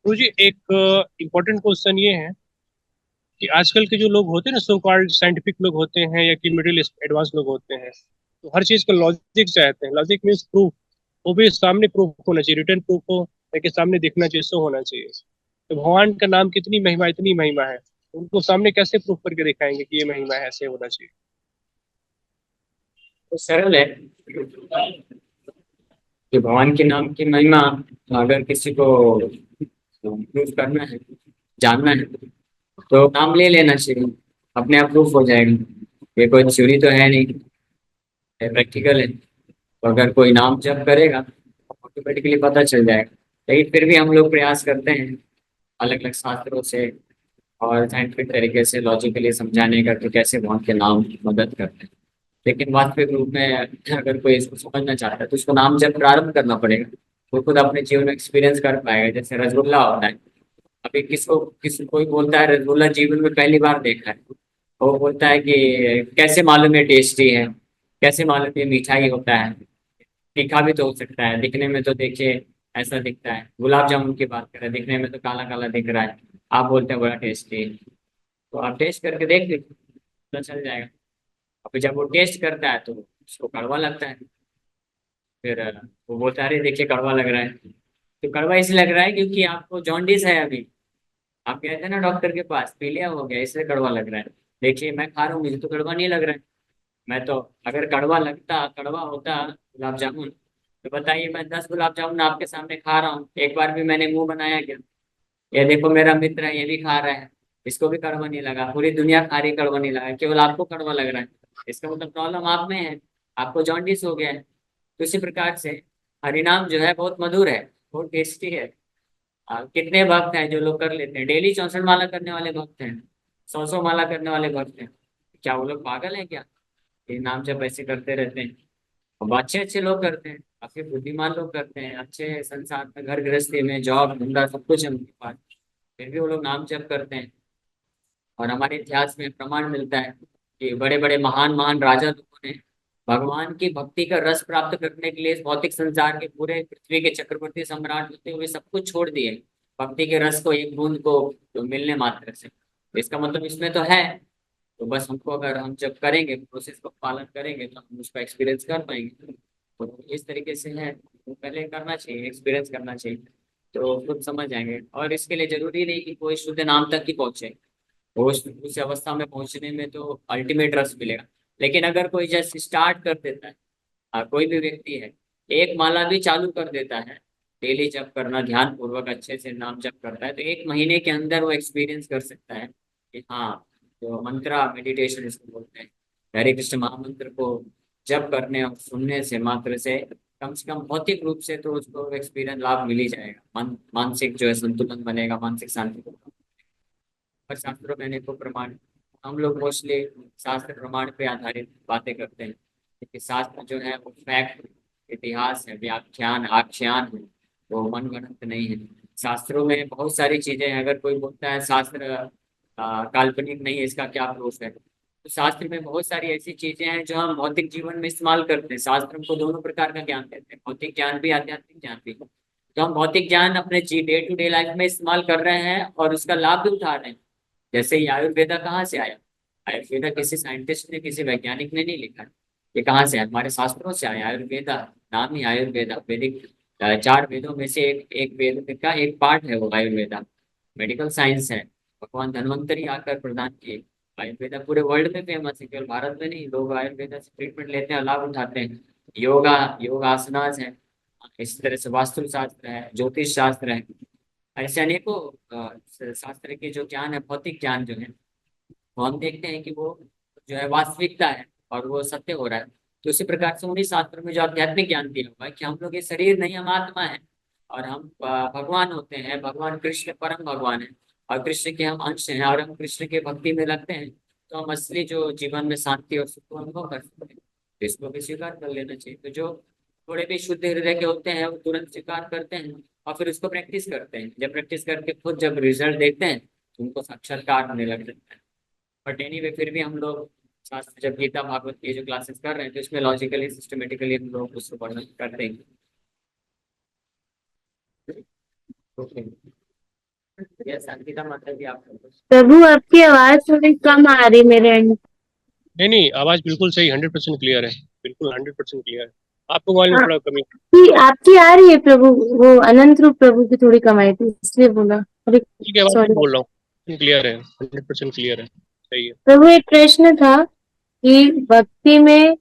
तो जी एक important question ये है कि आजकल के जो लोग होते हैं ना, सो कॉल्ड साइंटिफिक लोग होते हैं या कि मिडिल एडवांस लोग होते हैं, तो हर चीज का लॉजिक चाहते हैं। Logic means proof. वो भी सामने प्रूफ होना चाहिए, रिटर्न प्रूफ हो या कि सामने दिखना चाहिए, सो होना चाहिए। तो भगवान का नाम कितनी महिमा, इतनी महिमा है, उनको सामने कैसे प्रूफ करके दिखाएंगे कि ये महिमा है, ऐसे होना चाहिए। तो सरल है कि भगवान के नाम की महिमा अगर किसी को प्रूफ करना है, जानना है, तो नाम ले लेना चाहिए। अपने आप प्रूफ हो जाएगा। ये कोई थ्योरी तो है नहीं, ये प्रैक्टिकल है। तो अगर कोई नाम जप करेगा ऑटोमेटिकली पता चल जाएगा। लेकिन फिर भी हम लोग प्रयास करते हैं अलग अलग शास्त्रों से और साइंटिफिक तरीके से लॉजिकली समझाने का कि कैसे भगवान के नाम मदद करते हैं। लेकिन वास्तविक रूप में अगर कोई इसको समझना चाहता है तो उसको नाम जब प्रारंभ करना पड़ेगा। वो खुद अपने जीवन में एक्सपीरियंस कर पाएगा। जैसे रसगुल्ला होता है, अभी कोई बोलता है रसगुल्ला जीवन में पहली बार देखा है, वो बोलता है कि कैसे मालूम ये टेस्टी है, कैसे मालूम ये मीठा ही होता है। तीखा भी तो हो सकता है, दिखने में तो देखिए ऐसा दिखता है। गुलाब जामुन की बात करें, दिखने में तो काला काला दिख रहा है, आप बोलते हैं बड़ा टेस्टी है। तो आप टेस्ट करके देख लीजिए, पता चल जाएगा। अब जब वो टेस्ट करता है तो उसको कड़वा लगता है। फिर वो बोलता है अरे देखिए कड़वा लग रहा है। तो कड़वा इसलिए लग रहा है क्योंकि आपको जॉन्डिस है अभी। आप गए थे ना डॉक्टर के पास, पीलिया हो गया, इसलिए कड़वा लग रहा है। देखिए मैं खा रहा हूँ, मुझे तो कड़वा नहीं लग रहा है। मैं तो, अगर कड़वा होता गुलाब जामुन, तो बताइए मैं 10 गुलाब जामुन आपके सामने खा रहा हूँ, एक बार भी मैंने मुंह बनाया क्या? ये देखो मेरा मित्र है, ये भी खा रहा है, इसको भी कड़वा नहीं लगा, पूरी दुनिया खा रही, कड़वा नहीं लगा, केवल आपको कड़वा लग रहा है। इसका मतलब प्रॉब्लम आप में है, आपको जॉन्डिस हो गया है। तो इसी प्रकार से हरिनाम जो है बहुत मधुर है, बहुत टेस्टी है। कितने भक्त हैं जो लोग कर लेते हैं, डेली 64 माला करने वाले भक्त हैं, 100 माला करने वाले भक्त हैं। क्या वो लोग पागल हैं क्या? ये नाम जब ऐसे करते रहते हैं। अब अच्छे अच्छे लोग करते हैं, काफी बुद्धिमान लोग करते हैं, अच्छे संसार में घर गृहस्थी में जॉब धंधा सब कुछ है उनके पास, फिर भी वो लोग नाम जप करते हैं। और हमारे इतिहास में प्रमाण मिलता है कि बड़े बड़े महान महान राजा लोगों ने भगवान की भक्ति का रस प्राप्त करने के लिए इस भौतिक संसार के पूरे पृथ्वी के चक्रवर्ती सम्राट होते हुए सब कुछ छोड़ दिए, भक्ति के रस को, एक बूंद को तो मिलने मात्र से। तो इसका मतलब इसमें तो है। तो बस हमको, अगर हम जब करेंगे, प्रोसेस को पालन करेंगे, तो हम उसका एक्सपीरियंस कर पाएंगे। तो इस तरीके से है, तो पहले करना चाहिए, एक्सपीरियंस करना चाहिए, तो खुद समझ जाएंगे। और इसके लिए जरूरी नहीं कि कोई शुद्ध नाम तक ही पहुंचे। उस अवस्था में पहुंचने में तो अल्टीमेट रस मिलेगा। लेकिन अगर कोई जैसे स्टार्ट कर देता है, कोई भी व्यक्ति है, एक माला भी चालू कर देता है, डेली जप करना, ध्यान पूर्वक अच्छे से नाम जप करता है, तो 1 महीने के अंदर वो एक्सपीरियंस कर सकता है कि हाँ, जो मंत्रा मेडिटेशन इसको बोलते हैं, हरे कृष्ण महामंत्र को जप करने और सुनने से मात्र से कम से कम भौतिक रूप से तो उसको एक्सपीरियंस लाभ मिल ही जाएगा। मानसिक जो है संतुलन बनेगा, मानसिक शांति को। पर शास्त्रों में अनेकों प्रमाण, हम लोग मोस्टली शास्त्र प्रमाण पे आधारित बातें करते हैं, क्योंकि शास्त्र जो है वो फैक्ट, इतिहास है, व्याख्यान आख्यान है, वो मनगढ़ंत नहीं है। शास्त्रों में बहुत सारी चीजें हैं। अगर कोई बोलता है शास्त्र काल्पनिक नहीं है, इसका क्या प्रूफ है? तो शास्त्र में बहुत सारी ऐसी चीजें हैं जो हम भौतिक जीवन में इस्तेमाल करते हैं। शास्त्र हमको दोनों प्रकार का ज्ञान देते हैं, भौतिक ज्ञान भी, आध्यात्मिक ज्ञान भी। तो हम भौतिक ज्ञान अपने डे टू डे लाइफ में इस्तेमाल कर रहे हैं और उसका लाभ भी उठा रहे हैं। जैसे ये आयुर्वेदा कहाँ से आया? आयुर्वेदा किसी साइंटिस्ट ने, किसी वैज्ञानिक ने नहीं लिखा है। ये कहाँ से आया? हमारे शास्त्रों से आया। आयुर्वेदा नाम ही आयुर्वेदा, वैदिक 4 वेदों में से एक वेद का एक पार्ट है वो आयुर्वेदा। मेडिकल साइंस है, भगवान धन्वंतरी आकर प्रदान किए। आयुर्वेदा पूरे वर्ल्ड में फेमस है, केवल भारत में नहीं। लोग आयुर्वेदा से ट्रीटमेंट लेते हैं, लाभ उठाते हैं। योगा, योग आसनास है, इस तरह से वास्तु शास्त्र है, ज्योतिष शास्त्र है। ऐसे अनेकों शास्त्र के जो ज्ञान है, भौतिक ज्ञान जो है, वो हम देखते हैं कि वो जो है वास्तविकता है और वो सत्य हो रहा है। तो उसी प्रकार से उन्हीं शास्त्रों में जो आध्यात्मिक ज्ञान दिया हुआ है कि हम लोग ये शरीर नहीं, हम आत्मा है, और हम भगवान होते हैं। भगवान कृष्ण परम भगवान है और कृष्ण के हम अंश हैं, और हम कृष्ण के भक्ति में लगते हैं, तो हम असली जो जीवन में शांति और सुख को अनुभव कर सकते हैं। तो इसको भी स्वीकार कर लेना चाहिए। तो जो थोड़े भी शुद्ध हृदय के होते हैं वो तुरंत स्वीकार करते हैं और फिर उसको प्रैक्टिस करते हैं। जब प्रैक्टिस करके खुद जब रिजल्ट देखते हैं तो उनको साक्षात्कार होने लग जाता है। बट एनीवे, फिर भी हम लोग शास्त्र, जब गीता भागवत की जो क्लासेस कर रहे हैं, तो इसमें लॉजिकली सिस्टमेटिकली हम लोग उसको वर्णन करते हैं। ओके। यह शांति का मतलब भी आप प्रभु आपकी आवाज थोड़ी कम आ रही मेरे एंड। नहीं नहीं, आवाज बिल्कुल सही, 100% क्लियर है, बिल्कुल 100% क्लियर है। आपको मोबाइल में हाँ, थोड़ा कमी। आपकी आ रही है प्रभु। वो अनंत रूप प्रभु की थोड़ी कम आई थी इसलिए बोला। अरे ठीक है, आवाज सॉरी। बोल रहा हूँ, क्लियर है, 100% क्लियर है, सही है। प्रभु एक प्रश्न था कि भक्ति में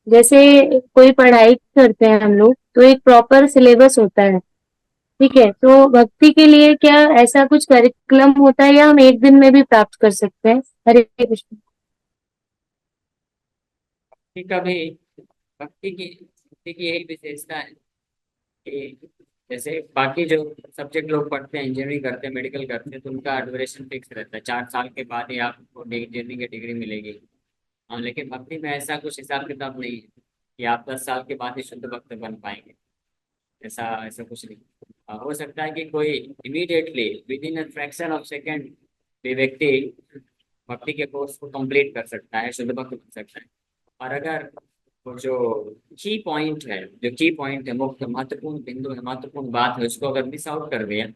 जैसे कोई पढ़ाई करते हैं हम लोग तो एक प्रॉपर सिलेबस होता है। ठीक है, तो भक्ति के लिए क्या ऐसा कुछ करिकुलम होता है या हम एक दिन में भी प्राप्त कर सकते हैं? हरे कृष्ण। कभी भक्ति की एक विशेषता है कि जैसे बाकी जो सब्जेक्ट लोग पढ़ते हैं, इंजीनियरिंग करते हैं, मेडिकल करते हैं, तो उनका ड्यूरेशन फिक्स रहता है, 4 साल के बाद ही आपको इंजीनियरिंग की डिग्री मिलेगी। हाँ, लेकिन भक्ति में ऐसा कुछ हिसाब किताब नहीं है कि आप 10 साल के बाद ही शुद्ध भक्त बन पाएंगे। ऐसा ऐसा कुछ नहीं। हो सकता है कि कोई immediately with in a fraction of second भी व्यक्ति भक्ति के कोर्स को कंप्लीट कर सकता है, शुद्ध भक्त बन सकता है। और अगर वो जो की पॉइंट है, मुख्य महत्वपूर्ण बिंदु है, महत्वपूर्ण बात है, उसको अगर मिस आउट कर दिया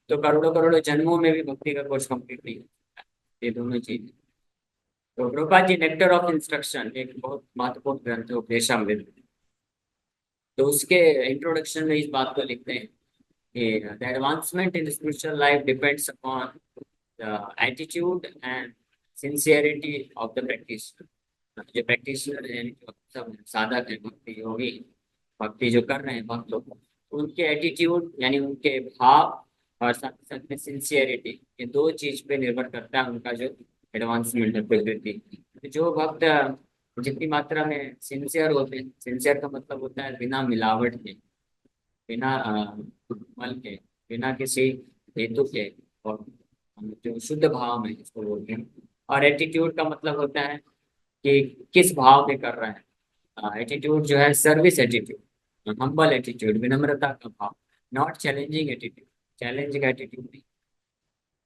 तो करोड़ों करोड़ों जन्मों में भी भक्ति का कोर्स कंप्लीट नहीं होता। ये दोनों चीज। तो Prabhupada ji nectar of instruction एक बहुत महत्वपूर्ण ग्रंथ है उपदेशामृत। तो उसके इंट्रोडक्शन में इस बात को लिखते हैं कि the advancement in spiritual life depends upon the attitude and sincerity of the practice. जो प्रैक्टिशनर है, जो सब साधक है, भक्ति योगी, भक्ति जो कर रहे हैं भक्त लोग, उनके एटीट्यूड यानी उनके भाव और साथ साथ में सिंसियरिटी, ये दो चीज पे निर्भर करता है उनका जो एडवांसमेंट है प्रकृति। तो जो भक्त जितनी मात्रा में सिंसियर होते हैं, सिंसियर का मतलब होता है बिना मिलावट के, बिना मल के, बिना किसी हेतु के, और जो शुद्ध भाव में इसको बोलते हैं। और एटीट्यूड का मतलब होता है कि किस भाव में कर रहे हैं। एटीट्यूड जो है सर्विस एटीट्यूड, हम्बल एटीट्यूड, विनम्रता का भाव, not challenging attitude. Challenging attitude नहीं।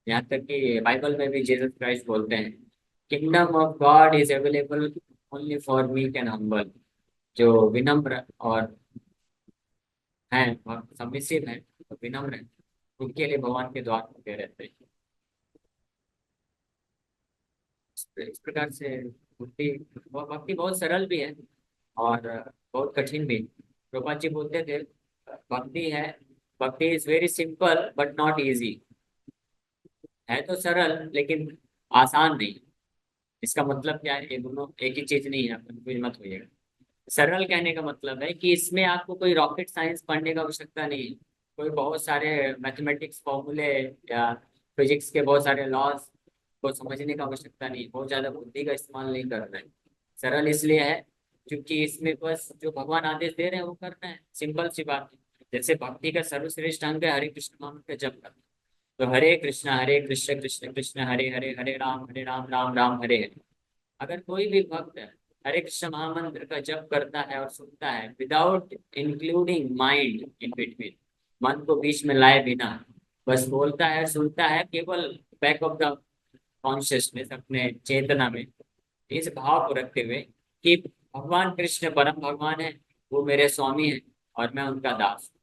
यहाँ तक कि बाइबल में भी जीसस क्राइस्ट बोलते हैं, kingdom of God is available only for weak and humble. जो विनम्र और हैं, सबमिसिव हैं, तो विनम्र हैं, उनके लिए भगवान के द्वार खुले रहते हैं। इस प्रकार से भक्ति भक्ति बहुत सरल भी है और बहुत कठिन भी। प्रभुपाद जी बोलते थे भक्ति है, भक्ति is very simple but not easy. है तो सरल लेकिन आसान नहीं। इसका मतलब क्या है? ये दोनों एक ही चीज नहीं है, कंफ्यूज मत होइएगा। सरल कहने का मतलब है कि इसमें आपको कोई रॉकेट साइंस पढ़ने की आवश्यकता नहीं है, कोई बहुत सारे मैथमेटिक्स फॉर्मूले या फिजिक्स के बहुत सारे लॉज को समझने की आवश्यकता नहीं, बहुत ज्यादा बुद्धि का इस्तेमाल नहीं करना है। सरल इसलिए है क्योंकि इसमें बस जो भगवान आदेश दे रहे हैं वो करना है, सिंपल सी बात है। जैसे भक्ति का सर्वश्रेष्ठ अंग है हरे कृष्ण नाम का जप करना। तो हरे कृष्ण कृष्ण कृष्ण हरे हरे, हरे राम राम राम हरे हरे। अगर कोई भी भक्त हरे कृष्ण महामंत्र का जप करता है और सुनता है without including mind in between, मन को बीच में लाए बिना, बस बोलता है सुनता है केवल बैक ऑफ द कॉन्शियसनेस, अपने चेतना में इस भाव को रखते हुए कि भगवान कृष्ण परम भगवान है, वो मेरे स्वामी है और मैं उनका दास हूँ।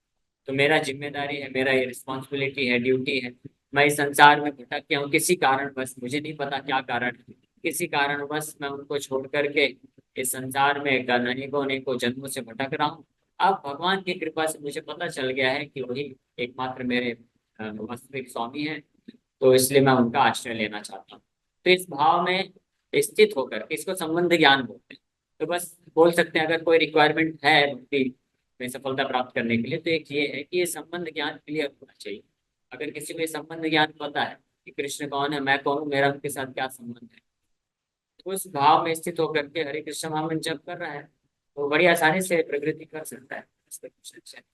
तो मेरा जिम्मेदारी है, मेरा ये रिस्पॉन्सिबिलिटी है, ड्यूटी है। मैं इस संसार में भटक गया हूँ किसी कारण, बस मुझे नहीं पता क्या कारण है, किसी कारण बस मैं उनको छोड़ करके इस संसार में अनेकों अनेकों जन्मों से भटक रहा हूँ। अब भगवान की कृपा से मुझे पता चल गया है कि वही एकमात्र मेरे वास्तविक स्वामी है, तो इसलिए मैं उनका आश्रय लेना चाहता हूँ। तो इस भाव में स्थित होकर इसको संबंध ज्ञान बोलते हैं। तो बस बोल सकते हैं अगर कोई रिक्वायरमेंट है भक्ति में सफलता प्राप्त करने के लिए, तो एक ये है कि ये संबंध ज्ञान क्लियर होना चाहिए। अगर किसी को ये संबंध ज्ञान पता है कि कृष्ण कौन है, मैं कौन हूँ, मेरा उनके साथ क्या संबंध है, तो उस भाव में स्थित होकर के हरे कृष्ण महामंत्र जप कर रहा है तो बड़ी आसानी से प्रगति कर सकता है। इसका कुछ अच्छा है।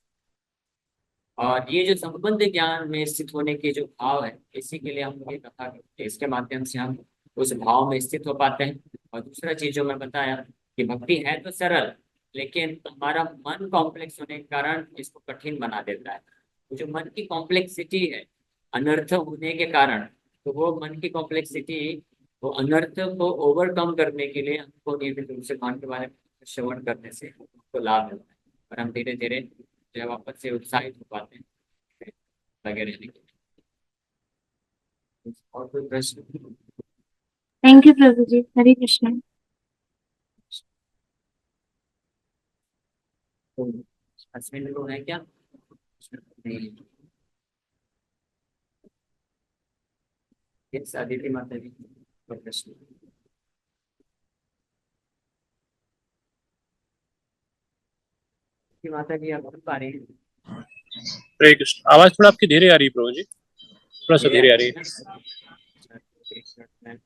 और ये जो संबंध ज्ञान में स्थित होने के जो भाव है, इसी के लिए हम ये कथा करते हैं, इसके माध्यम से हम उस भाव में स्थित हो पाते हैं। और दूसरा चीज जो मैं बताया कि भक्ति है तो सरल, लेकिन हमारा मन कॉम्प्लेक्स होने के कारण इसको कठिन बना देता है। तो जो मन की कॉम्प्लेक्सिटी है अनर्थ होने के कारण, तो वो मन की कॉम्प्लेक्सिटी, वो अनर्थ को ओवरकम करने के लिए हमको नियमित रूप से भगवान के बारे में श्रवण करने से हमको लाभ मिलता है और हम धीरे धीरे जो है वापस से उत्साहित हो पाते हैं लगे रहने के लिए। और कोई प्रश्न? थैंक यू प्रभु जी, हरे कृष्ण। तो हस्बैंड लोग हैं क्या? नहीं। ये अदिति माता जी, कोई प्रश्न? अदिति माता जी, आप सुन पा रही हैं? हरे कृष्ण। आवाज थोड़ा आपकी धीरे आ रही है प्रभु जी, थोड़ा सा धीरे आ धीरे आ रही रही है है। ना? अच्छा, एक मिनट में।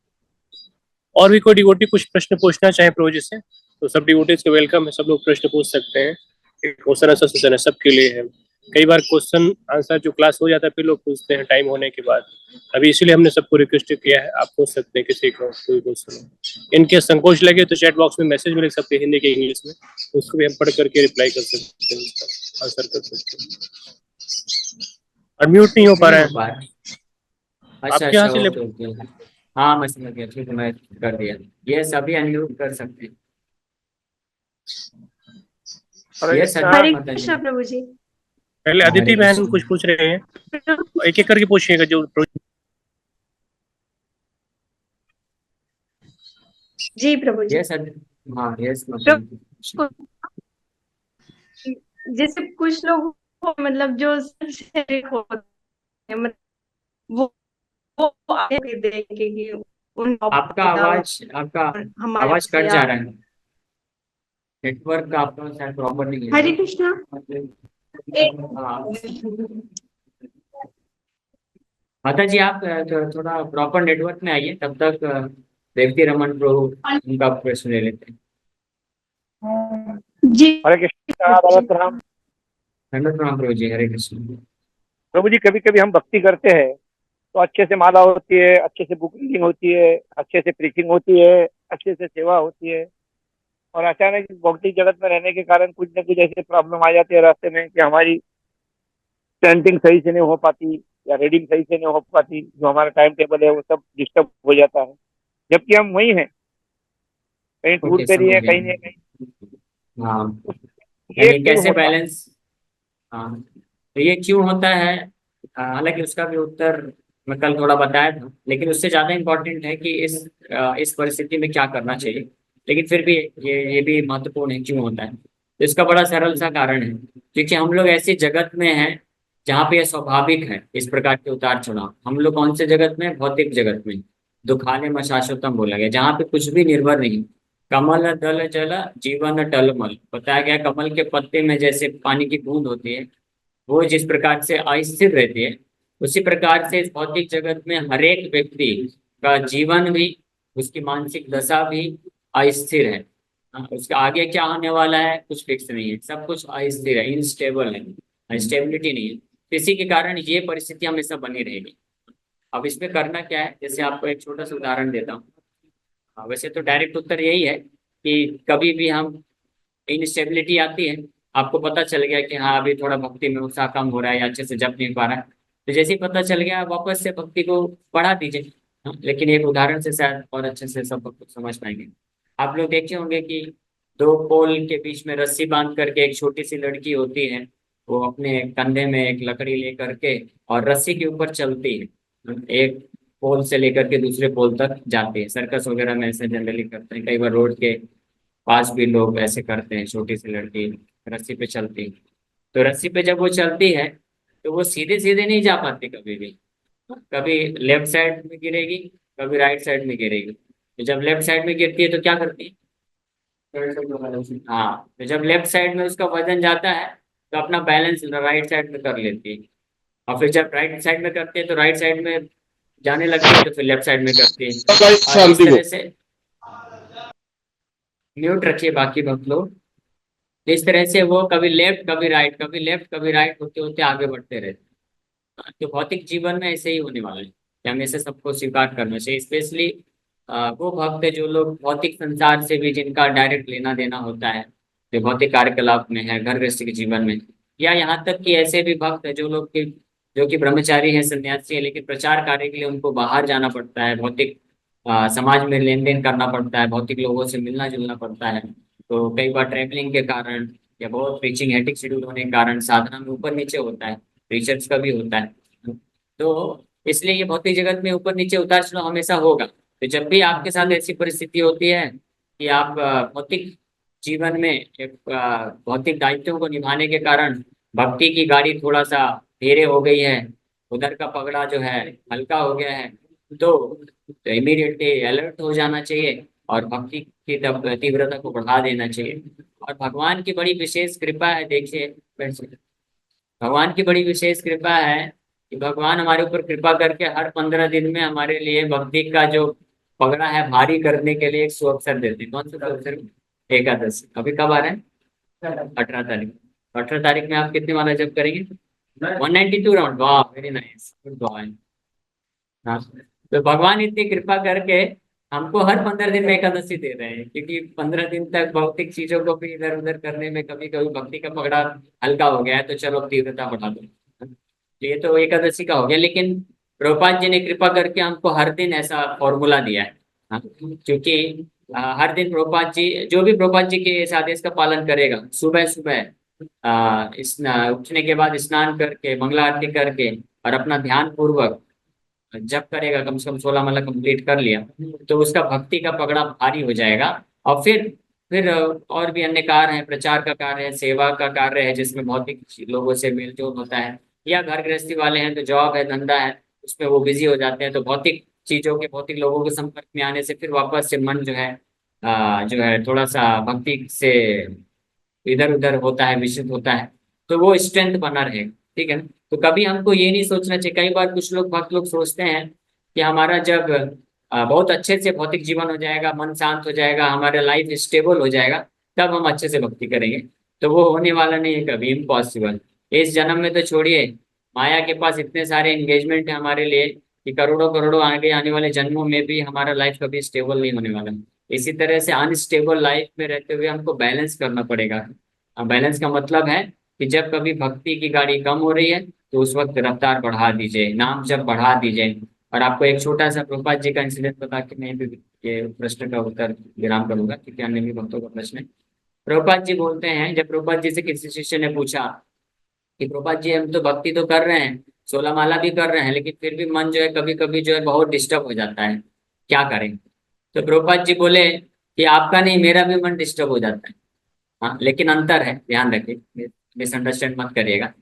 और भी कोई डिवोटी कुछ प्रश्न पूछना चाहे प्रभु जी से तो सब डिवोटीज को वेलकम है, सब लोग प्रश्न पूछ सकते हैं। क्वेश्चन आंसर सेशन है, सबके लिए है। कई बार क्वेश्चन आंसर जो क्लास हो जाता है फिर लोग पूछते हैं टाइम होने के बाद। अभी इसीलिए हमने सबको रिक्वेस्ट किया है, आप पूछ सकते हैं किसी को कोई क्वेश्चन। इनके संकोच लगे तो चैट बॉक्स में मैसेज में लिख सकते हैं हिंदी के इंग्लिश में, उसको भी हम पढ़ करके रिप्लाई कर सकते हैं, उसका आंसर कर सकते हैं। अनम्यूट नहीं हो पा नहीं रहा हो है पा रहा। अच्छा आपके यहाँ अच्छा, से। Okay okay. हाँ मैं समझ गया, ठीक है, मैं कर दिया। ये सभी अनम्यूट कर सकते हैं। हरे ये कृष्णा। सभी हरे माता जी। कृष्ण प्रभु जी। पहले हरे अदिति बहन कृष्ण। कुछ पूछ रहे हैं, एक एक करके पूछिएगा जो। जी प्रभु जी। ये सभी। हाँ यस माता प्रभु, जी। जैसे कुछ लोग मतलब जो शरीर होते हैं, मतलब वो आगे भी देखेंगे कि आपका आवाज, आपका हमारे आवाज कट या जा रहा है। नेटवर्क आपका शायद प्रॉपर नहीं है। हरे कृष्णा। हाँ माता जी, आप थोड़ा प्रॉपर नेटवर्क में आइए, तब तक देवती रमन प्रभु उनका प्रश्न ले लेते हैं। जी हरे कृष्णा। प्रभु जी। धन्यवाद प्रणाम प्रभु जी, हरे कृष्ण। प्रभु जी कभी कभी हम भक्ति करते हैं तो अच्छे से माला होती है, अच्छे से बुक रीडिंग होती है, अच्छे से प्रीचिंग होती है, अच्छे से सेवा होती है, और अचानक इस भौतिक जगत में रहने के कारण कुछ न कुछ ऐसे प्रॉब्लम आ जाती है रास्ते में कि हमारी चैंटिंग सही से नहीं हो पाती या रीडिंग सही से नहीं हो पाती, जो हमारा टाइम टेबल है वो सब डिस्टर्ब हो जाता है, जबकि हम वही हैं, कहीं टूर ओके, पे नहीं समझ है, गया। कहीं नहीं कहीं। हाँ, ये यानी क्यों कैसे होता है? बैलेंस। हाँ, तो ये क्यों होता है? हालांकि उसका भी उत्तर मैं कल थोड़ा बताया था, लेकिन उससे ज्यादा इम्पोर्टेंट है कि इस परिस्थिति में क्या करना चाहिए। लेकिन फिर भी ये भी महत्वपूर्ण है, क्यों होता है। तो इसका बड़ा सरल सा कारण है, क्योंकि हम लोग ऐसी जगत में हैं जहाँ पे यह स्वाभाविक है, इस प्रकार के उतार चढ़ाव। हम लोग कौन से जगत में? भौतिक जगत में। दुखाले में शाश्वतम बोला गया, जहाँ पे कुछ भी निर्भर नहीं। कमल दल जल जीवन टलमल, बताया गया कमल के पत्ते में जैसे पानी की बूंद होती है, वो जिस प्रकार से अस्थिर रहती है, उसी प्रकार से इस भौतिक जगत में हर एक व्यक्ति का जीवन भी, उसकी मानसिक दशा भी अस्थिर है। उसके आगे क्या होने वाला है कुछ फिक्स नहीं है, सब कुछ अस्थिर है, इनस्टेबल है, स्टेबिलिटी नहीं है। तो इसी के कारण ये परिस्थिति हमेशा बनी रहेगी। अब इसमें करना क्या है, जैसे आपको एक छोटा सा उदाहरण देता हूँ। वैसे तो डायरेक्ट उत्तर यही है कि कभी भी हम इनस्टेबिलिटी आती है, आपको पता चल गया कि हाँ अभी थोड़ा भक्ति में उत्साह कम हो रहा है या अच्छे से जप नहीं पा रहा है, तो जैसे ही पता चल गया वापस से भक्ति को बढ़ा दीजिए। लेकिन एक उदाहरण से शायद और अच्छे से सब कुछ समझ पाएंगे। आप लोग देखे होंगे कि दो पोल के बीच में रस्सी बांध करके एक छोटी सी लड़की होती है, वो अपने कंधे में एक लकड़ी लेकर के और रस्सी के ऊपर चलती है, एक पोल से लेकर के दूसरे पोल तक जाती है। सर्कस वगैरह में ऐसे जनरली करते हैं, कई बार रोड के पास भी लोग ऐसे करते हैं, छोटी सी लड़की रस्सी पे चलती है। तो रस्सी पे जब वो चलती है तो वो सीधे सीधे नहीं जा पाती, कभी भी कभी लेफ्ट साइड में गिरेगी, कभी राइट साइड में गिरेगी। तो जब लेफ्ट साइड में गिरती है तो क्या करती है? हाँ, तो जब लेफ्ट साइड में उसका वजन जाता है तो अपना बैलेंस राइट साइड में कर लेती है, और फिर जब राइट साइड में करती है तो राइट साइड में जाने लगती है तो फिर लेफ्ट साइड में करती है। और इस तरह से म्यूट रखिए बाकी भक्त लोग। तो इस तरह से वो कभी लेफ्ट कभी राइट, कभी लेफ्ट कभी राइट होते होते आगे बढ़ते रहते हैं। तो भौतिक जीवन में ऐसे ही होने वाला है कि हमें से सबको स्वीकार करना चाहिए। स्पेशली वो भक्त है जो लोग भौतिक संसार से भी, जिनका डायरेक्ट लेना देना होता है, जो भौतिक कार्यकलाप में है, घर गृहस्थी के जीवन में, या यहाँ तक कि ऐसे भी भक्त है जो लोग कि जो कि ब्रह्मचारी है, सन्यासी है, लेकिन प्रचार कार्य के लिए उनको बाहर जाना पड़ता है, भौतिक समाज में लेन देन करना पड़ता है, भौतिक लोगों से मिलना जुलना पड़ता है। तो कई बार ट्रैवलिंग के कारण या बहुत टीचिंग हेटिक शेड्यूल होने के कारण साधना में ऊपर नीचे होता है, रिसर्च का भी होता है। तो इसलिए ये भौतिक जगत में ऊपर नीचे उतार चढ़ाव हमेशा होगा। तो जब भी आपके साथ ऐसी परिस्थिति होती है कि आप भौतिक जीवन में एक भौतिक दायित्वों को निभाने के कारण भक्ति की गाड़ी थोड़ा सा धीरे हो गई है, उधर का पगड़ा जो है हल्का हो गया है, तो इमीडिएटली अलर्ट हो जाना चाहिए और भक्ति की तीव्रता को बढ़ा देना चाहिए। और भगवान की बड़ी विशेष कृपा है, देखिए भगवान की बड़ी विशेष कृपा है कि भगवान हमारे ऊपर कृपा करके हर 15 दिन में हमारे लिए भक्ति का जो पगड़ा है भारी करने के लिए एक सुअवसर देते हैं। कौन सा अवसर? एकादशी। अभी कब आ रहा है? 18 तारीख। 18 तारीख में आप कितने माला जप करेंगे? 192 राउंड। वाह, वेरी नाइस, गुड बॉय। हाँ, तो भगवान इतनी कृपा करके हमको हर 15 दिन में एकादशी दे रहे हैं, क्योंकि 15 दिन तक भौतिक चीजों को भी इधर उधर करने में कभी कभी भक्ति का पगड़ा हल्का हो गया है, तो चलो अब तीव्रता बढ़ा दो। तो ये तो एकादशी का हो गया, लेकिन प्रभुपाद जी ने कृपा करके हमको हर दिन ऐसा फॉर्मूला दिया है। हाँ, क्योंकि हर दिन प्रभुपाद जी, जो भी प्रभुपाद जी के इस आदेश का पालन करेगा, सुबह सुबह उठने के बाद स्नान करके मंगला आरती करके और अपना ध्यान पूर्वक जब करेगा, कम से कम 16 माला कंप्लीट कर लिया, तो उसका भक्ति का पगड़ा भारी हो जाएगा। और फिर और भी अन्य कार्य है, प्रचार का कार्य है, सेवा का कार्य है, जिसमें भौतिक लोगों से मेल जोल होता है, या घर गृहस्थी वाले हैं तो जॉब है, धंधा है, उसमें वो बिजी हो जाते हैं। तो भौतिक चीजों के, भौतिक लोगों के संपर्क में आने से फिर वापस से मन जो है थोड़ा सा भक्ति से इधर उधर होता है, विचलित होता है, तो वो स्ट्रेंथ बना रहेगा। ठीक है ना? तो कभी हमको ये नहीं सोचना चाहिए। कई बार कुछ लोग, भक्त लोग सोचते हैं कि हमारा जब बहुत अच्छे से भौतिक जीवन हो जाएगा, मन शांत हो जाएगा, हमारा लाइफ स्टेबल हो जाएगा, तब हम अच्छे से भक्ति करेंगे। तो वो होने वाला नहीं है, कभी इम्पॉसिबल। इस जन्म में तो छोड़िए, माया के पास इतने सारे एंगेजमेंट है हमारे लिए कि करोड़ों करोड़ों आगे आने वाले जन्मों में भी हमारा लाइफ कभी स्टेबल नहीं होने वाला। इसी तरह से अनस्टेबल लाइफ में रहते हुए हमको बैलेंस करना पड़ेगा। बैलेंस का मतलब है कि जब कभी भक्ति की गाड़ी कम हो रही है तो उस वक्त रफ्तार बढ़ा दीजिए, नाम जब बढ़ा दीजिए। और आपको एक छोटा सा प्रभुपाद जी का इंसिडेंट बता के मैं भी ये प्रश्न का उत्तर विराम करूंगा, क्योंकि अन्य भी भक्तों का प्रश्न है। प्रभुपाद जी बोलते हैं, जब प्रभुपाद जी से किसी शिष्य ने पूछा कि प्रभुपाद जी हम तो भक्ति तो कर रहे हैं, 16 माला भी कर रहे हैं, लेकिन फिर भी मन जो है कभी कभी जो है बहुत डिस्टर्ब हो जाता है, क्या करें? तो प्रभुपाद जी बोले कि आपका नहीं, मेरा भी मन डिस्टर्ब हो जाता है। हाँ, लेकिन अंतर है, ध्यान रखिए, मिसअंडरस्टैंड मत करिएगा।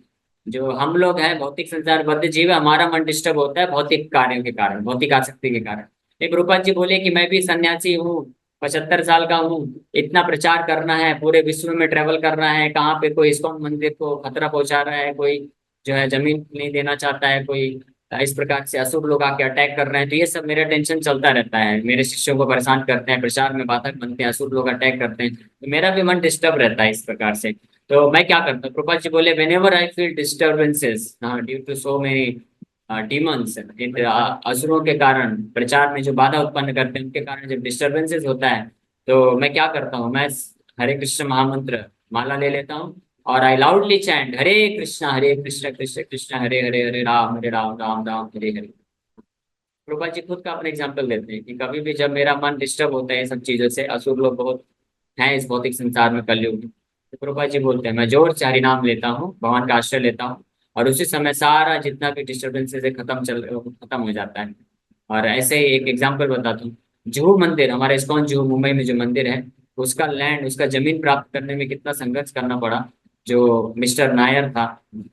जो हम लोग हैं भौतिक संसार बद्ध जीव, हमारा मन डिस्टर्ब होता है भौतिक कार्यों के कारण, भौतिक आसक्ति के कारण। एक रूपा जी बोले कि मैं भी सन्यासी हूँ, 75 साल का हूँ, इतना प्रचार करना है, पूरे विश्व में ट्रेवल करना है, कहाँ पे कोई इस्कॉन मंदिर को खतरा पहुंचा रहा है, कोई जो है जमीन नहीं देना चाहता है, कोई इस प्रकार से असुर लोग आके अटैक कर रहे हैं, तो ये सब मेरा टेंशन चलता रहता है, मेरे शिष्यों को परेशान करते हैं, प्रचार में बाधक बनते हैं, असुर लोग अटैक करते हैं, तो मेरा भी मन डिस्टर्ब रहता है इस प्रकार से। तो मैं क्या करता हूँ? प्रभुपाद जी बोले, whenever I feel disturbances due to so many demons, असुरों के कारण, प्रचार में जो बाधा उत्पन्न करते हैं उनके कारण जब डिस्टर्बेंसेस होता है, तो मैं क्या करता हूँ? मैं हरे कृष्ण महामंत्र माला ले लेता हूँ और आई लाउडली चैंट हरे कृष्ण कृष्ण कृष्ण हरे हरे, हरे राम राम राम हरे हरे। प्रभुपाद जी खुद का अपने एग्जाम्पल देते हैं कि कभी भी जब मेरा मन डिस्टर्ब होता है इन सब चीजों से, असुर लोग बहुत हैं इस भौतिक संसार में कलयुग में, तो प्रभुपाद जी बोलते हैं मैं जोर से हरि नाम लेता हूँ, भगवान का आश्रय लेता हूँ, और उसी समय सारा जितना भी डिस्टर्बेंसेस है खत्म हो जाता है। और ऐसे ही एक एग्जाम्पल बताता हूँ, जुहू मंदिर, हमारे इस्कॉन जुहू मुंबई में जो मंदिर है, उसका लैंड, उसका जमीन प्राप्त करने में कितना संघर्ष करना पड़ा। जो मिस्टर नायर था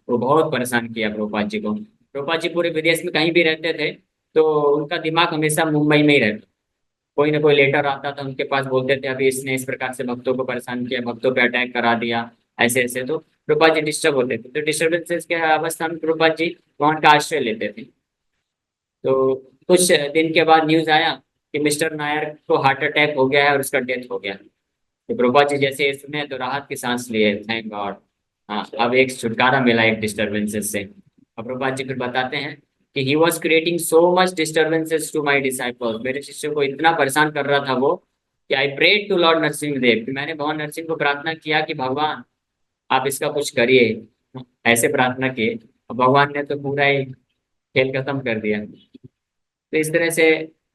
वो बहुत परेशान किया प्रभुपाद जी को। प्रभुपाद जी पूरे विदेश में कहीं भी रहते थे तो उनका दिमाग हमेशा मुंबई में ही रहता। कोई ना कोई लेटर आता था उनके पास, बोलते थे अभी इसने इस प्रकार से भक्तों को परेशान किया, भक्तों पे अटैक करा दिया, ऐसे ऐसे। तो प्रभुपाद जी डिस्टर्ब होते थे, तो डिस्टर्बेंसेस के अवस्था में प्रभुपाद जी वहाँ का आश्रय लेते थे। तो कुछ दिन के बाद न्यूज आया कि मिस्टर नायर को हार्ट अटैक हो गया है और उसका डेथ हो गया। तो प्रभुपाद जी जैसे ये सुने तो राहत की सांस लिए, थैंक गॉड, हाँ अब एक छुटकारा मिला एक डिस्टर्बेंसेस से। और प्रभुपाद जी फिर बताते हैं कि he was creating so much disturbances to my disciples, मेरे शिष्यों को इतना परेशान कर रहा था वो कि I prayed to lord Narasimha Dev, कि मैंने भगवान नरसिंह को प्रार्थना किया कि भगवान आप इसका कुछ करिए, ऐसे प्रार्थना किए, और भगवान ने तो पूरा ही खेल खत्म कर दिया। तो इस तरह से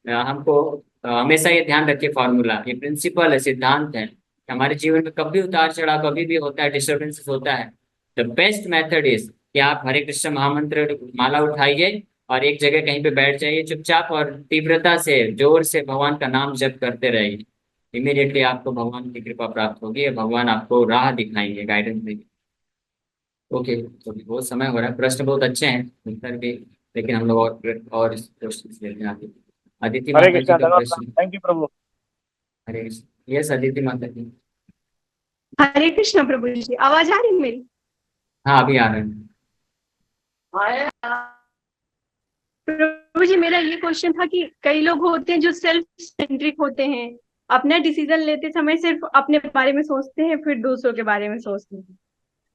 हमको हमेशा ये ध्यान रखिए, फॉर्मूला, ये प्रिंसिपल है, सिद्धांत है कि हमारे जीवन में कभी उतार चढ़ाव कभी भी होता है, डिस्टर्बेंसेस होता है, द बेस्ट मेथड इज कि आप हरे कृष्ण महामंत्र माला उठाइए और एक जगह कहीं पे बैठ जाइए चुपचाप और तीव्रता से जोर से भगवान का नाम जप करते रहिए। इमीडिएटली आपको भगवान की कृपा प्राप्त होगी, भगवान आपको राह दिखाएंगे, गाइडेंस देंगे। ओके, तो बहुत समय हो रहा है, प्रश्न बहुत अच्छे हैं, उत्तर भी, लेकिन हम लोग और क्वेश्चन लेते हैं आगे। अदिति हरे माता जी कृष्णा, का धन्यवाद। प्रश्न। Thank you Prabhu. Hare Krishna. Yes Aditi माता जी। हरे कृष्ण प्रभु जी, आवाज आ रही है मेरी? हाँ अभी आ रहे हैं। प्रभु जी, मेरा ये क्वेश्चन था कि कई लोग होते हैं जो सेल्फ सेंट्रिक होते हैं, अपना डिसीजन लेते समय सिर्फ अपने बारे में सोचते हैं, फिर दूसरों के बारे में सोचते हैं।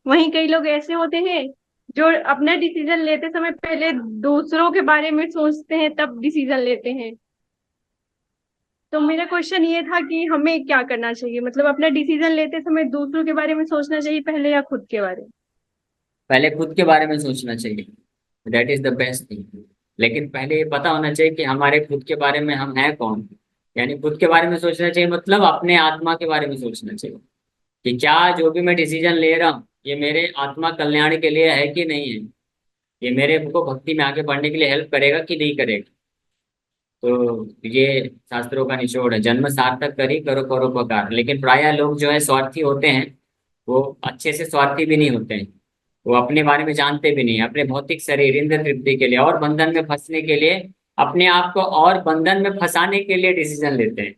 वहीं कई लोग ऐसे होते हैं जो अपना डिसीजन लेते समय पहले दूसरों के बारे में सोचते हैं, तब डिसीजन लेते हैं। तो मेरा क्वेश्चन ये था कि हमें क्या करना चाहिए, मतलब अपना डिसीजन लेते समय दूसरों के बारे में सोचना चाहिए पहले या खुद के बारे में? पहले खुद के बारे में सोचना चाहिए, that is the best thing. लेकिन पहले ये पता होना चाहिए कि हमारे खुद के बारे में हम हैं कौन। यानी खुद के बारे में सोचना चाहिए मतलब अपने आत्मा के बारे में सोचना चाहिए कि क्या जो भी मैं डिसीजन ले रहा हूँ ये मेरे आत्मा कल्याण के लिए है कि नहीं है, ये मेरे को भक्ति में आगे बढ़ने के लिए हेल्प करेगा कि नहीं करेगा। तो ये शास्त्रों का निचोड़ है, जन्म सार्थक करी करो परोपकार। लेकिन प्रायः लोग जो है स्वार्थी होते हैं, वो अच्छे से स्वार्थी भी नहीं होते हैं, वो अपने बारे में जानते भी नहीं, अपने भौतिक शरीर इंद्र तृप्ति के लिए और बंधन में फंसने के लिए अपने आप को और बंधन में फंसाने के लिए डिसीजन लेते हैं।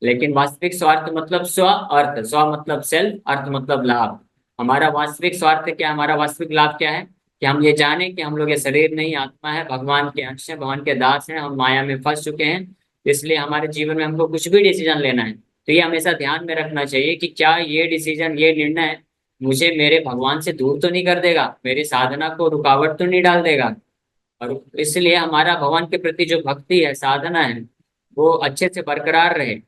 लेकिन वास्तविक स्वार्थ मतलब स्व अर्थ, स्व मतलब सेल्फ, अर्थ मतलब लाभ। हमारा वास्तविक स्वार्थ क्या है, हमारा वास्तविक लाभ क्या है कि हम ये जाने कि हम लोग ये शरीर नहीं आत्मा है, भगवान के अंश है, भगवान के दास हैं, हम माया में फंस चुके हैं। इसलिए हमारे जीवन में हमको कुछ भी डिसीजन लेना है तो ये हमेशा ध्यान में रखना चाहिए कि क्या ये डिसीजन, ये निर्णय मुझे मेरे भगवान से दूर तो नहीं कर देगा, मेरी साधना को रुकावट तो नहीं डाल देगा। और इसलिए हमारा भगवान के प्रति जो भक्ति है, साधना है, वो अच्छे से बरकरार रहे।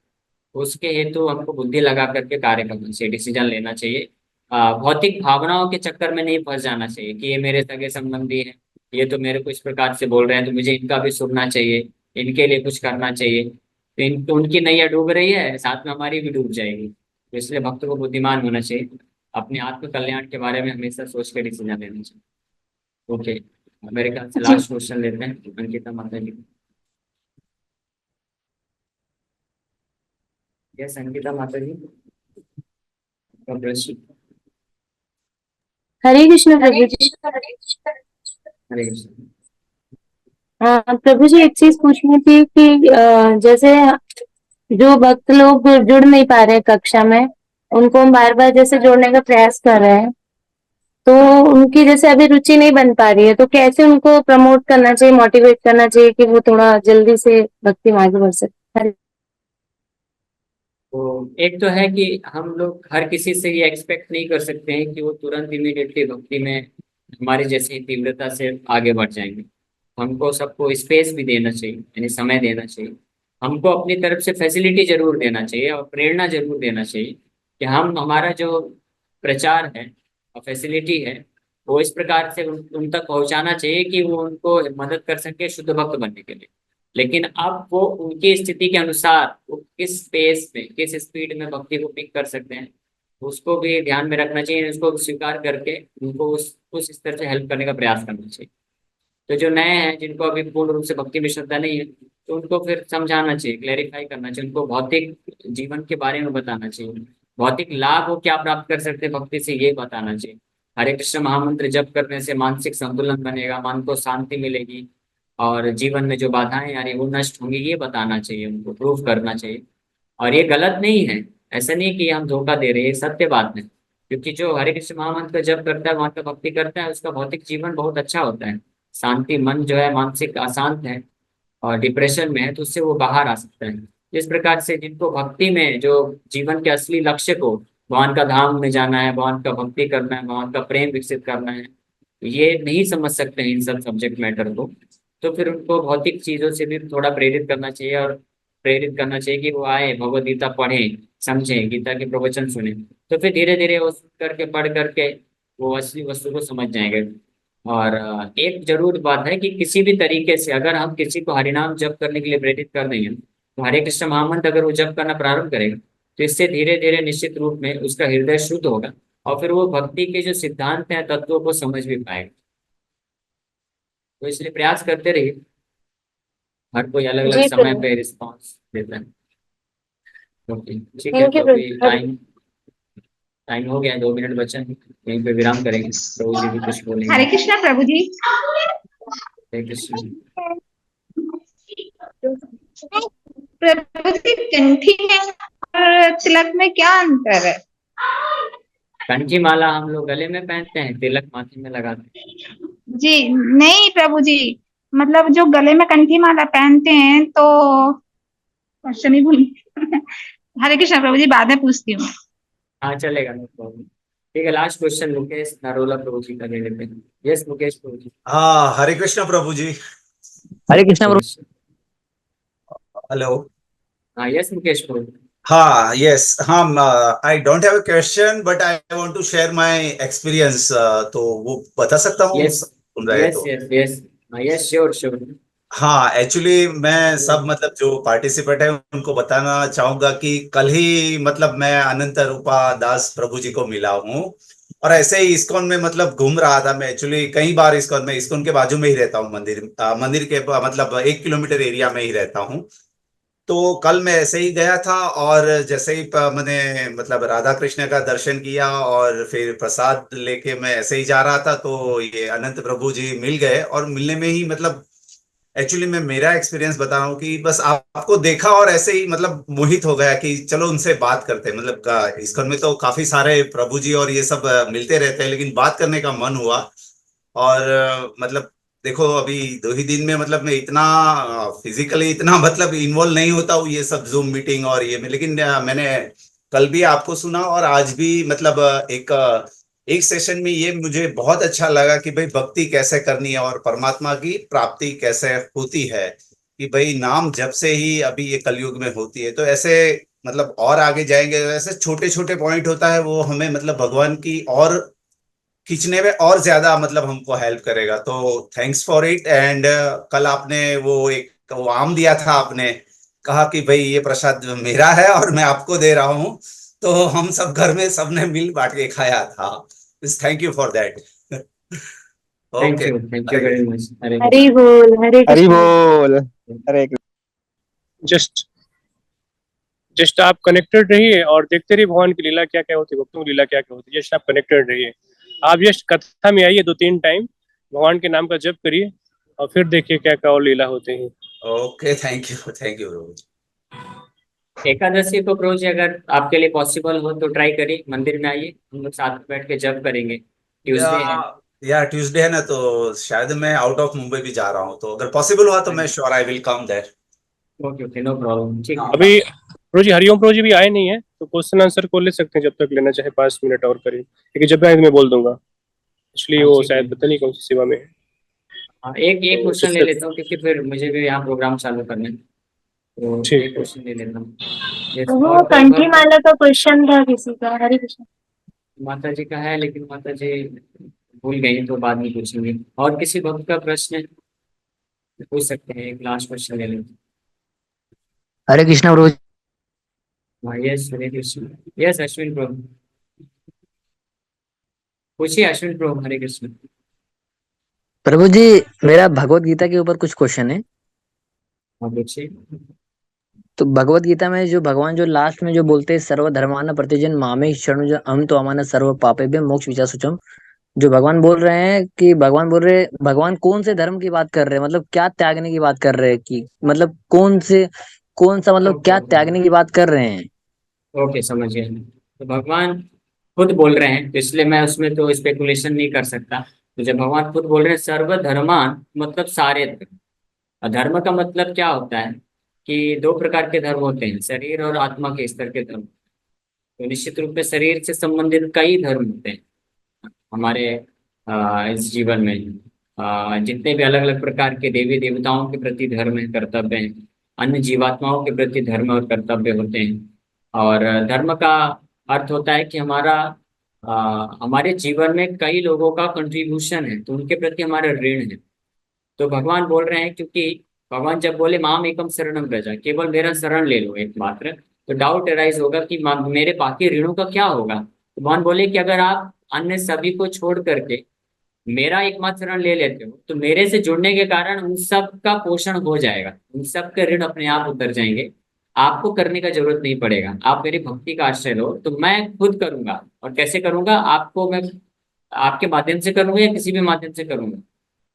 उसके हेतु हमको बुद्धि लगा करके कार्य करना चाहिए, डिसीजन लेना चाहिए। भौतिक भावनाओं के चक्कर में नहीं फंस जाना चाहिए कि ये मेरे सगे संबंधी हैं, ये तो मेरे को इस प्रकार से बोल रहे हैं तो मुझे इनका भी सुनना चाहिए, इनके लिए कुछ करना चाहिए। तो उनकी नैया डूब रही है, साथ में हमारी भी डूब जाएगी। तो इसलिए भक्त को बुद्धिमान होना चाहिए, अपने आत्म कल्याण के बारे में हमेशा सोच के डिसीजन लेना चाहिए। ओके, मेरे ख्याल से जी। लास्ट क्वेश्चन लेते हैं अंकिता माता जी। यस अंकिता माता जी का प्रश्न। हरे कृष्ण प्रभु जी। हरे कृष्ण। हाँ प्रभु जी, एक चीज पूछनी थी कि जैसे जो भक्त लोग जुड़ नहीं पा रहे कक्षा में, उनको हम बार बार जैसे जोड़ने का प्रयास कर रहे हैं, तो उनकी जैसे अभी रुचि नहीं बन पा रही है, तो कैसे उनको प्रमोट करना चाहिए, मोटिवेट करना चाहिए कि वो थोड़ा जल्दी से भक्ति में आगे बढ़ सके? तो एक तो है कि हम लोग हर किसी से ये एक्सपेक्ट नहीं कर सकते हैं कि वो तुरंत इमीडिएटली भक्ति में हमारी जैसी तीव्रता से आगे बढ़ जाएंगे। हमको सबको स्पेस भी देना चाहिए, यानी समय देना चाहिए। हमको अपनी तरफ से फैसिलिटी जरूर देना चाहिए और प्रेरणा जरूर देना चाहिए कि हम हमारा जो प्रचार है और फैसिलिटी है वो इस प्रकार से उन तक पहुंचाना चाहिए कि वो उनको मदद कर सके शुद्ध भक्त बनने के लिए। लेकिन अब वो उनकी स्थिति के अनुसार वो किस पेस में, किस स्पीड में भक्ति को पिक कर सकते हैं, उसको भी ध्यान में रखना चाहिए। उसको स्वीकार करके उनको उस स्तर से हेल्प करने का प्रयास करना चाहिए। तो जो नए हैं, जिनको अभी पूर्ण रूप से भक्ति में श्रद्धा नहीं है, तो उनको फिर समझाना चाहिए, क्लेरिफाई करना चाहिए, उनको भौतिक जीवन के बारे में बताना चाहिए, भौतिक लाभ वो क्या प्राप्त कर सकते हैं भक्ति से ये बताना चाहिए। हरे कृष्ण महामंत्र जप करने से मानसिक संतुलन बनेगा, मन को शांति मिलेगी और जीवन में जो बाधाएं आ रही वो नष्ट होंगी, ये बताना चाहिए, उनको प्रूव करना चाहिए। और ये गलत नहीं है, ऐसा नहीं कि हम धोखा दे रहे हैं, ये सत्य बात है। क्योंकि जो हरे कृष्ण महामंत्र का जप करता है, वहां का भक्ति करता है, उसका भौतिक जीवन बहुत अच्छा होता है, शांति, मन जो है मानसिक अशांत है और डिप्रेशन में है तो उससे वो बाहर आ सकता है। इस प्रकार से जिनको भक्ति में जो जीवन के असली लक्ष्य को, भगवान का धाम में जाना है, भगवान का भक्ति करना है, भगवान का प्रेम विकसित करना है, ये नहीं समझ सकते हैं इन सब सब्जेक्ट मैटर को, तो फिर उनको भौतिक चीजों से भी थोड़ा प्रेरित करना चाहिए। और प्रेरित करना चाहिए कि वो आए, भगवद गीता पढ़ें, समझें, गीता के प्रवचन सुने, तो फिर धीरे धीरे वो सुन करके पढ़ करके वो असली वस्तु को समझ जाएंगे। और एक जरूर बात है कि किसी भी तरीके से अगर हम किसी को हरिनाम जप करने के लिए प्रेरित कर देंगे, तो हरे कृष्ण महामंत्र अगर वो जप करना प्रारंभ करेगा तो इससे धीरे धीरे निश्चित रूप में उसका हृदय शुद्ध होगा और फिर वो भक्ति के जो सिद्धांत हैं, तत्वों को समझ भी पाएगा। तो इसलिए प्रयास करते रहिए। हर कोई अलग अलग जी समय प्रभु। पे रिस्पॉन्स देता है। ओके ठीक है, थैंक यू तो अभी प्रभु। टाइम टाइम हो गया, 2 मिनट बचा है, यहीं पे विराम करेंगे। प्रभु जी भी कुछ बोलेंगे। हरे कृष्णा प्रभु जी। हरे कृष्ण। प्रभु जी, कंठी में और तिलक में क्या अंतर है? कंठी माला हम लोग गले में पहनते हैं, तिलक माथे में लगाते हैं। जी नहीं प्रभु जी, मतलब जो गले में कंठी माला पहनते हैं तो क्वेश्चन ही भूल गई। हरे कृष्णा प्रभु जी, बाद में पूछती हूँ। हाँ चलेगा, नो प्रॉब्लम। ठीक है, लास्ट क्वेश्चन मुकेश नरोला प्रभु जी का ले लेते हैं। यस मुकेश प्रभु जी। हाँ, हरे कृष्णा प्रभु जी। हरे कृष्णा प्रभु। हेलो। हाँ यस मुकेश प्रभु। हाँ, यस, हाँ, I don't have a question but I want to share my experience, तो वो बता सकता हूँ, यस सुन रहे यस तो। Yes yes. हाँ यस, श्योर श्योर। हाँ, एक्चुअली मैं सब मतलब जो पार्टिसिपेंट है उनको बताना चाहूंगा कि कल ही मतलब मैं अनंत रूपा दास प्रभु जी को मिला हूँ। और ऐसे ही इस्कॉन में मतलब घूम रहा था मैं, एक्चुअली कई बार इस्कॉन के बाजू में ही रहता हूँ, मंदिर के मतलब 1 किलोमीटर एरिया में ही रहता हूँ। तो कल मैं ऐसे ही गया था और जैसे ही मैंने मतलब राधा कृष्ण का दर्शन किया और फिर प्रसाद लेके मैं ऐसे ही जा रहा था, तो ये अनंत प्रभु जी मिल गए और मिलने में ही मतलब एक्चुअली मैं मेरा एक्सपीरियंस बता रहा हूँ कि बस आपको देखा और ऐसे ही मतलब मोहित हो गया कि चलो उनसे बात करते हैं। मतलब इस्कॉन में तो काफी सारे प्रभु जी और ये सब मिलते रहते हैं, लेकिन बात करने का मन हुआ। और मतलब देखो अभी 2 ही दिन में मतलब मैं इतना फिजिकली इतना मतलब इन्वॉल्व नहीं होता हूँ ये सब जूम मीटिंग और ये में, लेकिन मैंने कल भी आपको सुना और आज भी मतलब एक सेशन में ये मुझे बहुत अच्छा लगा कि भाई भक्ति कैसे करनी है और परमात्मा की प्राप्ति कैसे होती है। कि भाई नाम जब से ही अभी ये कलयुग में होती है, तो ऐसे मतलब और आगे जाएंगे, ऐसे छोटे छोटे पॉइंट होता है वो हमें मतलब भगवान की और खींचने में और ज्यादा मतलब हमको हेल्प करेगा। तो थैंक्स फॉर इट। एंड कल आपने वो आम दिया था, आपने कहा कि भाई ये प्रसाद मेरा है और मैं आपको दे रहा हूँ, तो हम सब घर में सबने मिल बांट के खाया था। Thank you for that. Okay. Thank you very much. Hare Hari Krishna. बोल, हरे हरि कृष्ण। बोल। हरे जस्ट जस्ट आप कनेक्टेड रहिए और देखते रहिए भगवान की लीला क्या क्या होती है, भक्तों की लीला क्या क्या होती है। जस्ट आप कनेक्टेड रहिए। आप जस्ट कथा में आइए 2-3 टाइम, भगवान के नाम का जप करिए और फिर देखिए क्या क्या और लीला होती है। ओके, थैंक यू रोज। एकादशी को प्रभु जी अगर आपके लिए पॉसिबल हो तो ट्राई करिए, मंदिर में आइए, हम लोग साथ में बैठ के जप करेंगे। या ट्यूसडे है। या ट्यूसडे है ना, तो शायद मैं आउट ऑफ मुंबई भी जा रहा हूँ, तो अगर पॉसिबल हुआ तो हाँ मैं जी। Sure I will come there. Okay okay, no problem, ठीक है। हाँ। अभी प्रभु जी हरिओम प्रभु जी भी आए नहीं है, तो क्वेश्चन आंसर को ले सकते हैं जब तक लेना चाहे, 5 मिनट और करिए, क्योंकि जब मैं बोल दूंगा, इसलिए हाँ वो ठीक है। शायद पता नहीं कौन सी सेवा में है। हाँ, एक एक तो क्वेश्चन ले जिससे लेता हूँ क्योंकि फिर मुझे भी यहाँ प्रोग्राम चालू करना है, तो ठीक एक है। क्वेश्चन ले लेता हूँ। यस, वो और कोई कंठी भक्त? माला का क्वेश्चन था किसी का। हरे कृष्ण। माता जी का है, लेकिन माता जी भूल गई, तो बाद में पूछेंगे। और किसी भक्त का प्रश्न है तो पूछ सकते हैं, एक लास्ट क्वेश्चन ले लेते हरे कृष्णा प्रभु। हैं। हाँ यस, हरे कृष्ण। यस अश्विन प्रभु, पूछिए अश्विन प्रभु। हरे कृष्ण। प्रभु जी, मेरा भगवत गीता के ऊपर कुछ क्वेश्चन है। हाँ पूछिए। तो भगवत गीता में जो भगवान जो लास्ट में जो बोलते हैं सर्वधर्मान प्रतिजन मामे शरणु जो हम तो अमान सर्व पापेभ्य मोक्ष विचार, जो भगवान बोल रहे हैं कि भगवान बोल रहे हैं, भगवान कौन से धर्म की बात कर रहे हैं, मतलब क्या त्यागने की बात कर रहे हैं, कि मतलब कौन सा मतलब ओके क्या ओके त्यागने की बात कर रहे हैं। ओके, समझ गए। तो भगवान खुद बोल रहे हैं, तो इसलिए मैं उसमें तो स्पेकुलेशन नहीं कर सकता। तो जब भगवान खुद बोल रहे हैं सर्वधर्मान, मतलब सारे धर्म। और धर्म का मतलब क्या होता है कि 2 प्रकार के धर्म होते हैं, शरीर और आत्मा के स्तर के धर्म। तो निश्चित रूप से शरीर से संबंधित कई धर्म होते हैं हमारे इस जीवन में। जितने भी अलग अलग प्रकार के देवी देवताओं के प्रति धर्म है, कर्तव्य है, अन्य जीवात्माओं के प्रति धर्म और कर्तव्य होते हैं। और धर्म का अर्थ होता है कि हमारे जीवन में कई लोगों का कंट्रीब्यूशन है, तो उनके प्रति हमारा ऋण है। तो भगवान बोल रहे हैं, क्योंकि भगवान जब बोले माम एकम शरणम व्रज, केवल मेरा शरण ले लो एकमात्र, तो डाउट अराइज होगा कि मेरे बाकी ऋणों का क्या होगा। तो भगवान बोले कि अगर आप अन्य सभी को छोड़ करके मेरा एकमात्र शरण ले लेते हो तो मेरे से जुड़ने के कारण उन सब का पोषण हो जाएगा, उन सब के ऋण अपने आप उतर जाएंगे। आपको करने का जरूरत नहीं पड़ेगा, आप मेरी भक्ति का आश्रय लो तो मैं खुद करूंगा। और कैसे करूंगा, आपको मैं आपके माध्यम से करूंगा या किसी भी माध्यम से करूंगा।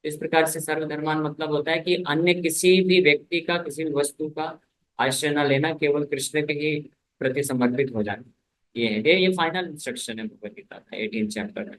इस प्रकार से सर्वधर्मान मतलब होता है कि अन्य किसी भी व्यक्ति का, किसी भी वस्तु का आश्रय न लेना, केवल कृष्ण के ही प्रति समर्पित हो जाना। ये फाइनल इंस्ट्रक्शन है भगवद गीता का 18 चैप्टर में।